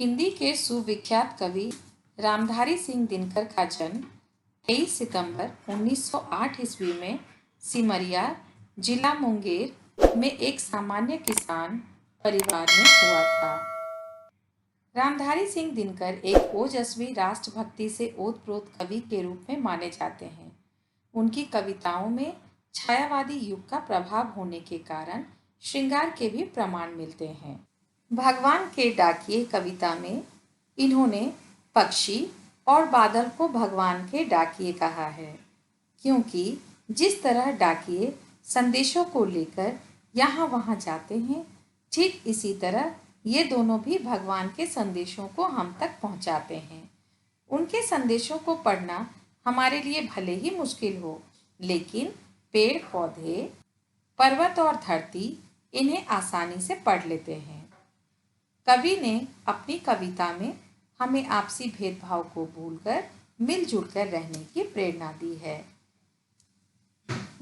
हिंदी के सुविख्यात कवि रामधारी सिंह दिनकर का जन्म 23 सितंबर 1908 ईस्वी में सिमरिया, जिला मुंगेर में एक सामान्य किसान परिवार में हुआ था। रामधारी सिंह दिनकर एक ओजस्वी राष्ट्रभक्ति से ओतप्रोत कवि के रूप में माने जाते हैं। उनकी कविताओं में छायावादी युग का प्रभाव होने के कारण श्रृंगार के भी प्रमाण मिलते हैं। भगवान के डाकिए कविता में इन्होंने पक्षी और बादल को भगवान के डाकिए कहा है, क्योंकि जिस तरह डाकिए संदेशों को लेकर यहाँ वहाँ जाते हैं, ठीक इसी तरह ये दोनों भी भगवान के संदेशों को हम तक पहुँचाते हैं। उनके संदेशों को पढ़ना हमारे लिए भले ही मुश्किल हो, लेकिन पेड़ पौधे, पर्वत और धरती इन्हें आसानी से पढ़ लेते हैं। कवि ने अपनी कविता में हमें आपसी भेदभाव को भूलकर मिलजुल कर रहने की प्रेरणा दी है।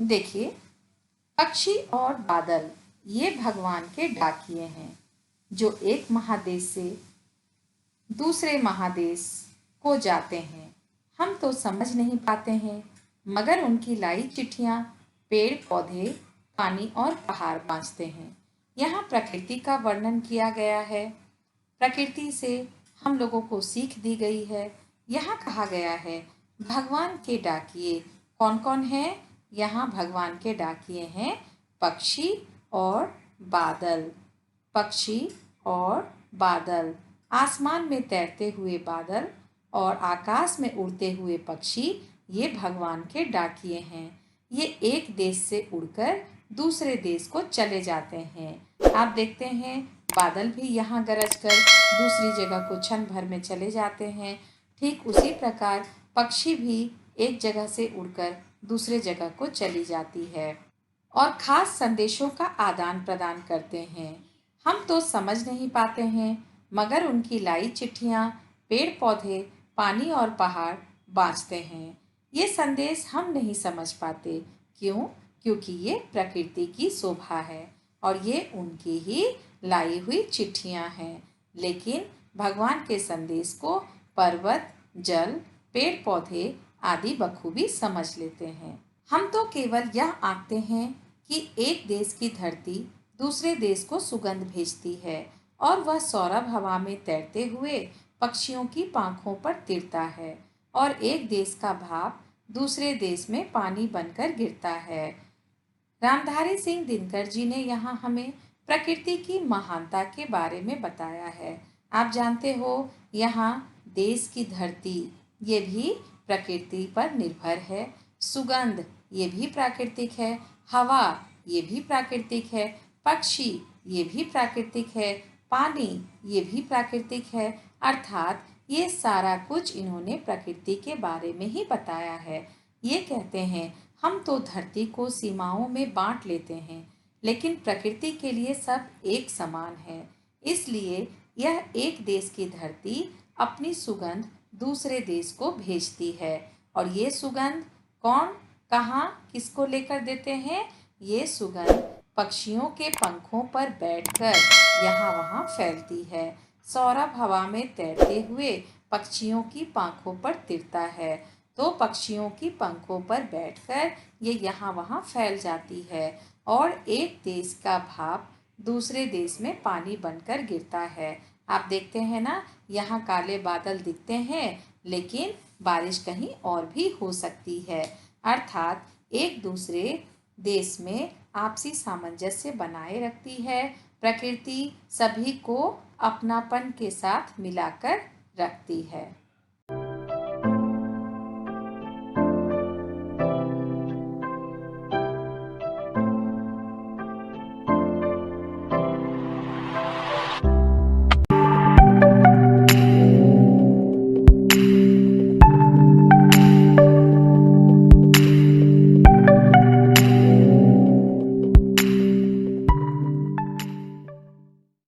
देखिए, पक्षी और बादल ये भगवान के डाकिए हैं, जो एक महादेश से दूसरे महादेश को जाते हैं। हम तो समझ नहीं पाते हैं, मगर उनकी लाई चिट्ठियाँ पेड़ पौधे, पानी और पहाड़ बाँचते हैं। यहाँ प्रकृति का वर्णन किया गया है। प्रकृति से हम लोगों को सीख दी गई है। यहाँ कहा गया है भगवान के डाकिए कौन कौन है। यहाँ भगवान के डाकिए हैं पक्षी और बादल। पक्षी और बादल, आसमान में तैरते हुए बादल और आकाश में उड़ते हुए पक्षी, ये भगवान के डाकिए हैं। ये एक देश से उड़कर दूसरे देश को चले जाते हैं। आप देखते हैं बादल भी यहाँ गरज कर दूसरी जगह को क्षण भर में चले जाते हैं। ठीक उसी प्रकार पक्षी भी एक जगह से उड़कर दूसरे जगह को चली जाती है और खास संदेशों का आदान प्रदान करते हैं। हम तो समझ नहीं पाते हैं, मगर उनकी लाई चिट्ठियाँ पेड़ पौधे, पानी और पहाड़ बाँचते हैं। ये संदेश हम नहीं समझ पाते। क्यों? क्योंकि ये प्रकृति की शोभा है और ये उनकी ही लाई हुई चिट्ठियाँ हैं। लेकिन भगवान के संदेश को पर्वत, जल, पेड़ पौधे आदि बखूबी समझ लेते हैं। हम तो केवल यह आंकते हैं कि एक देश की धरती दूसरे देश को सुगंध भेजती है और वह सौरभ हवा में तैरते हुए पक्षियों की पांखों पर तिरता है और एक देश का भाप दूसरे देश में पानी बनकर गिरता है। रामधारी सिंह दिनकर जी ने यहाँ हमें प्रकृति की महानता के बारे में बताया है। आप जानते हो, यहाँ देश की धरती ये भी प्रकृति पर निर्भर है। सुगंध ये भी प्राकृतिक है, हवा ये भी प्राकृतिक है, पक्षी ये भी प्राकृतिक है, पानी ये भी प्राकृतिक है। अर्थात ये सारा कुछ इन्होंने प्रकृति के बारे में ही बताया है। ये कहते हैं हम तो धरती को सीमाओं में बांट लेते हैं, लेकिन प्रकृति के लिए सब एक समान है। इसलिए यह एक देश की धरती अपनी सुगंध दूसरे देश को भेजती है और ये सुगंध कौन, कहाँ, किसको लेकर देते हैं? ये सुगंध पक्षियों के पंखों पर बैठकर यहाँ वहाँ फैलती है। सौरभ हवा में तैरते हुए पक्षियों की पंखों पर तिरता है, तो पक्षियों की पंखों पर बैठकर ये यहाँ वहाँ फैल जाती है और एक देश का भाप दूसरे देश में पानी बनकर गिरता है। आप देखते हैं ना, यहाँ काले बादल दिखते हैं, लेकिन बारिश कहीं और भी हो सकती है। अर्थात एक दूसरे देश में आपसी सामंजस्य बनाए रखती है। प्रकृति सभी को अपनापन के साथ मिलाकर रखती है।